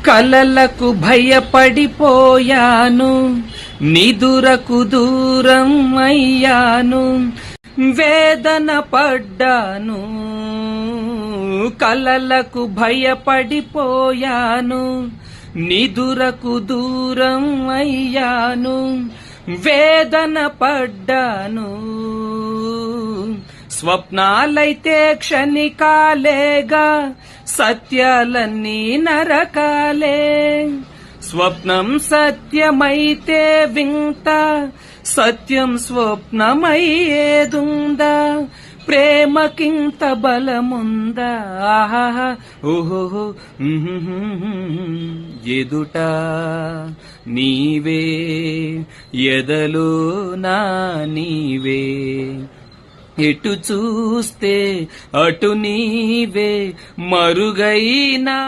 కలలకు భయపడిపోయాను, నిదురకు దూరం అయ్యాను, వేదన పడ్డాను. కలలకు భయపడిపోయాను, నిదురకు దూరం అయ్యాను, వేదన పడ్డాను. స్వప్నాలైతే క్షణికాలేగా, సత్యాలన్నీ నరకాలే. స్వప్నం సత్యమైతే వింత, సత్యం స్వప్నమయ్యేదుందా? ప్రేమకింత బలముందా? ఆహా ఓహో ఎదుట నీవే, ఎదలో నా నీవే, ఎటు చూస్తే అటు నీవే, మరుగైనా